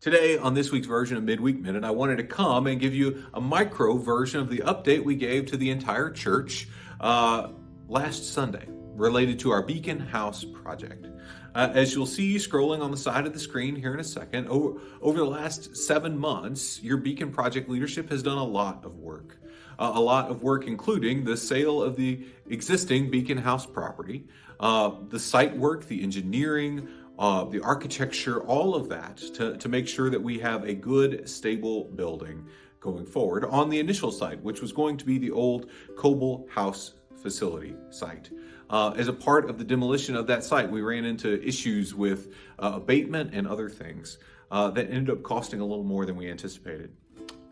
Today, on this week's version of Midweek Minute, I wanted to come and give you a micro version of the update we gave to the entire church last Sunday related to our Beacon House project. As you'll see scrolling on the side of the screen here in a second, over the last 7 months, your Beacon project leadership has done a lot of work. Including the sale of the existing Beacon House property, the site work, the engineering, the architecture, all of that to make sure that we have a good, stable building going forward on the initial site, which was going to be the old Coble House facility site. As a part of the demolition of that site, we ran into issues with abatement and other things that ended up costing a little more than we anticipated.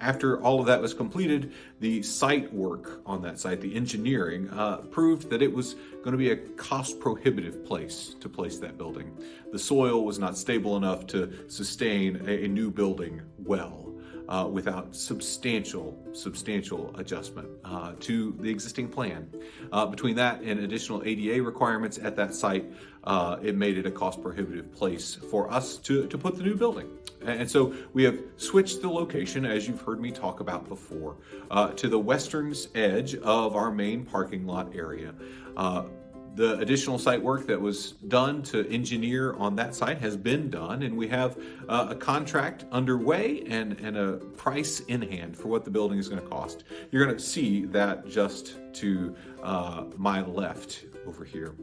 After all of that was completed, the site work on that site, the engineering, proved that it was going to be a cost-prohibitive place to place that building. The soil was not stable enough to sustain a new building well without substantial adjustment to the existing plan. Between that and additional ADA requirements at that site, it made it a cost-prohibitive place for us to put the new building. And so we have switched the location, as you've heard me talk about before, to the western edge of our main parking lot area. The additional site work that was done to engineer on that site has been done, and we have a contract underway and a price in hand for what the building is going to cost. You're going to see that just to my left over here.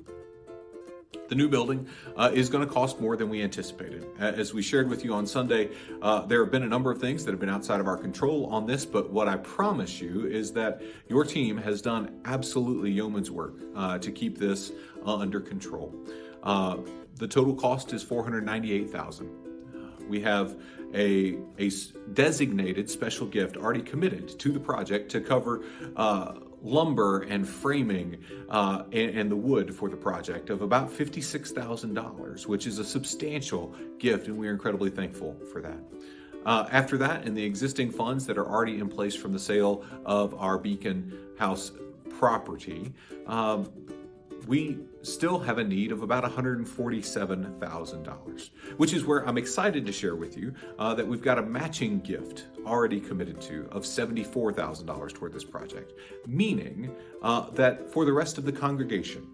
The new building is going to cost more than we anticipated. As we shared with you on Sunday, there have been a number of things that have been outside of our control on this, but what I promise you is that your team has done absolutely yeoman's work to keep this under control. The total cost is $498,000. We have a designated special gift already committed to the project to cover lumber and framing and the wood for the project of about $56,000, which is a substantial gift, and we are incredibly thankful for that. After that, and the existing funds that are already in place from the sale of our Beacon House property, we still have a need of about $147,000, which is where I'm excited to share with you that we've got a matching gift already committed to of $74,000 toward this project, meaning that for the rest of the congregation,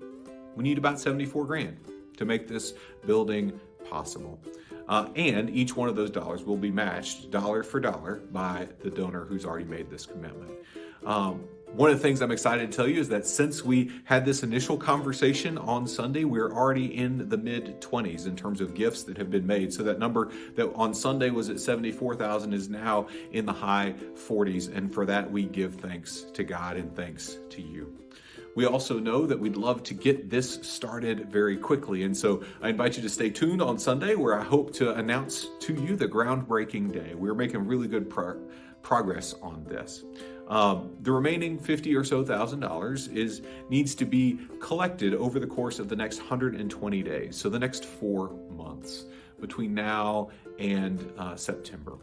we need about $74,000 to make this building possible. And each one of those dollars will be matched dollar for dollar by the donor who's already made this commitment. One of the things I'm excited to tell you is that since we had this initial conversation on Sunday, we're already in the mid-20s in terms of gifts that have been made. So that number that on Sunday was at $74,000 is now in the high 40s. And for that, we give thanks to God and thanks to you. We also know that we'd love to get this started very quickly. And so I invite you to stay tuned on Sunday, where I hope to announce to you the groundbreaking day. We're making really good progress on this. The remaining $50,000 or so needs to be collected over the course of the next 120 days. So the next 4 months between now and September.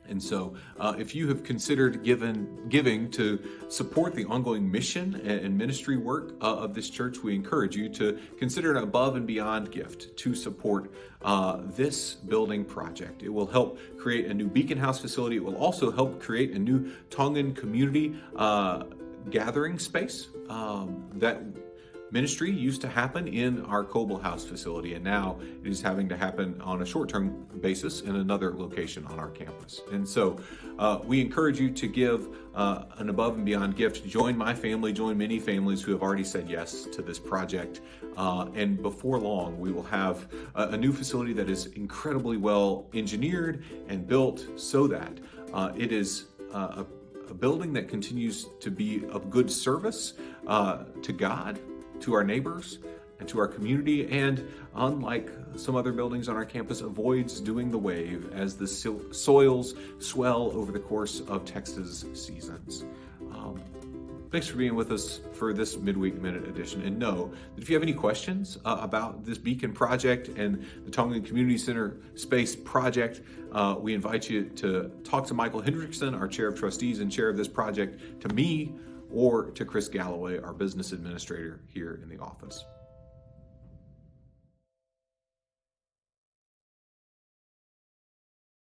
And so if you have considered giving to support the ongoing mission and ministry work of this church, we encourage you to consider an above and beyond gift to support this building project. It will help create a new Beacon House facility. It will also help create a new Tongan community gathering space that ministry used to happen in our Coble House facility, and now it is having to happen on a short-term basis in another location on our campus. And so we encourage you to give an above and beyond gift. Join my family, join many families who have already said yes to this project. And before long, we will have a new facility that is incredibly well engineered and built so that it is a building that continues to be of good service to God, to our neighbors, and to our community, and unlike some other buildings on our campus, avoids doing the wave as the soils swell over the course of Texas seasons. Thanks for being with us for this Midweek Minute edition. And know that if you have any questions about this Beacon project and the Tongan Community Center Space project, we invite you to talk to Michael Hendrickson, our Chair of Trustees and Chair of this project, to me, or to Chris Galloway, our business administrator here in the office.